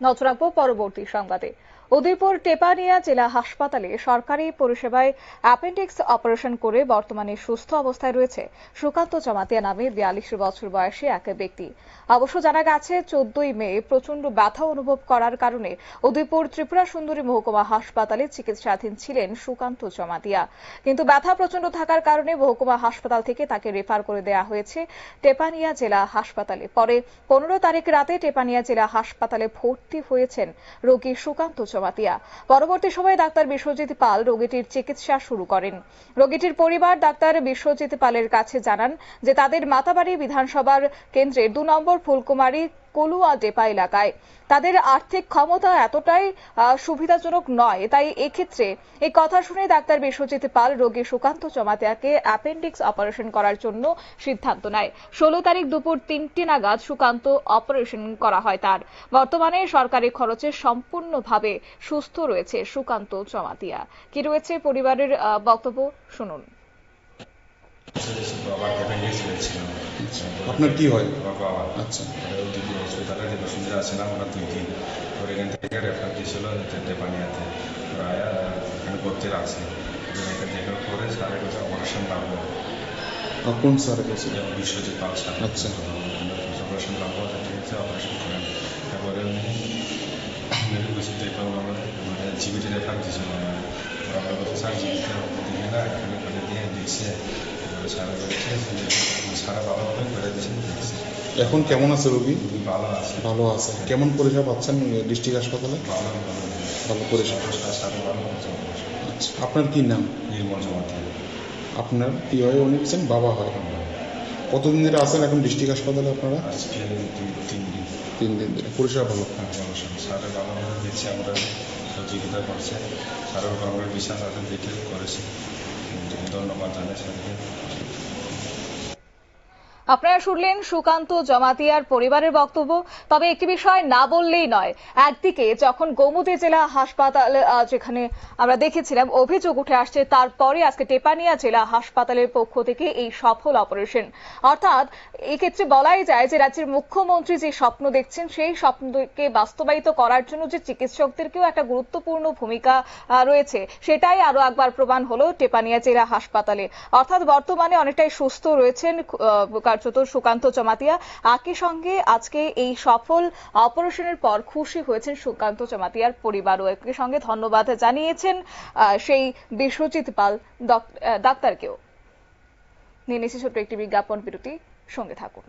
নজর রাখবো পরবর্তী সংবাদে। উদয়পুর টেপানিয়া জেলা হাসপাতালে সরকারি পরিষেবায় অ্যাপেন্ডিক্স অপারেশন করে বর্তমানে সুস্থ অবস্থায় রয়েছে সুকান্ত জমাতিয়া নামে 42 বছর বয়সী এক ব্যক্তি। অবশ্য জানা গেছে 14ই মে প্রচন্ড ব্যথা অনুভব করার কারণে উদয়পুর ত্রিপুরা সুন্দরী মহকুমা হাসপাতালে চিকিৎসাধীন ছিলেন সুকান্ত জমাতিয়া, কিন্তু ব্যথা প্রচন্ড থাকার কারণে মহকুমা হাসপাতাল থেকে তাকে রেফার করে দেওয়া হয়েছে টেপানিয়া জেলা হাসপাতালে। পরে 15 তারিখ রাতে টেপানিয়া জেলা হাসপাতালে ভর্তি হয়েছেন রোগী সুকান্ত জমাতিয়া। পরবর্তী সময়ে ডাক্তার বিশ্বজিৎ পাল রোগীটির চিকিৎসা শুরু করেন। রোগীটির পরিবার ডাক্তার বিশ্বজিৎ পালের কাছে জানান যে তাদের মাতাবাড়ি বিধানসভার কেন্দ্রের 2 নম্বর ফুলকুমারী কলুয়া ডেপা এলাকায় তাদের আর্থিক ক্ষমতা এতটাই সুবিধাজনক নয়, তাই এক্ষেত্রে এই কথা শুনে ডাক্তার বিশ্বজিৎ পাল রোগী সুকান্ত জমাতিয়াকে অ্যাপেন্ডিক্স অপারেশন করার জন্য সিদ্ধান্ত নেয়। 16 তারিখ দুপুর 3টে নাগাদ সুকান্ত অপারেশন করা হয় তার। বর্তমানে সরকারি খরচে সম্পূর্ণভাবে সুস্থ রয়েছে সুকান্ত জমাতিয়া। কি রয়েছে পরিবারের বক্তব্য শুনুন। আপনার কি হয়? আচ্ছা, হসপিটালে যে বসুন্ধরা ছিলাম আমরা 2 দিন, ওর এখান থেকে রেফার দিয়েছিল টেপানিয়াতে, প্রায় এখানে ভর্তি আছে। এখানে দেখার পরে স্যারের কাছে অপারেশন লাগলো। কোন স্যারের কাছে? বিশ্বজিৎ পাল স্যার। আচ্ছা, অপারেশন লাগলো, ঠিক আছে, অপারেশন করেন। তারপরে মানে জিবিটি রেফার দিয়েছিল। আমরা বলছি স্যার জিবিতে দিকে না, এখানে করে দিয়ে দিচ্ছে। সারা করেছে, সারা ভালোভাবে করে দিয়েছেন, দেখছি। এখন কেমন আছে রোগী? ভালো আছে। ভালো আছে। কেমন পরিষেবা পাচ্ছেন ডিস্ট্রিক্ট হাসপাতালে? ভালো পরিষেবা। আচ্ছা, আপনার কি নাম? নির্মল জমাতিয়া। আপনার কি হয়? উনি হচ্ছেন বাবা হয়। কতদিন ধরে আছেন এখন ডিস্ট্রিক্ট হাসপাতালে আপনারা? আজকে 3 দিন। 3 দিন ধরে। পরিষেবা ভালো? হ্যাঁ, ভালো। স্যারের ভালোভাবে দিচ্ছে, আমরা সহযোগিতা করছে। স্যারের উপর আমরা বিশ্বাস আছে, দেখে করেছি। ধন্যবাদ জানাই স্যারকে। আপনারা শুনলেন সুকান্ত জমাতিয়ার পরিবারের বক্তব্য। তবে একটি বিষয় না বললেই নয়, একদিকে যখন গোমতী জেলা হাসপাতাল যেখানে আমরা দেখেছিলাম অভিযোগ উঠে আসছে, তারপরে আজকে টেপানিয়া জেলা হাসপাতালের পক্ষ থেকে এই সফল অপারেশন। অর্থাৎ এক্ষেত্রে বলাই যায় যে রাজ্যের মুখ্যমন্ত্রী যে স্বপ্ন দেখছেন সেই স্বপ্নকে বাস্তবায়িত করার জন্য যে চিকিৎসকদেরকেও একটা গুরুত্বপূর্ণ ভূমিকা রয়েছে, সেটাই আরো একবার প্রমাণ হলো টেপানিয়া জেলা হাসপাতালে। অর্থাৎ বর্তমানে অনেকটাই সুস্থ রয়েছেন কার্যত সুকান্ত জমাতিয়া। একই সঙ্গে আজকে এই সফল অপারেশনের পর খুশি হয়েছেন সুকান্ত জমাতিয়ার পরিবারও। একই সঙ্গে ধন্যবাদ জানিয়েছেন সেই বিশ্বজিৎ পাল ডাক্তারকেও। নিয়ে নিচ্ছি ছোট্ট একটি বিজ্ঞাপন বিরতি, সঙ্গে থাকুন।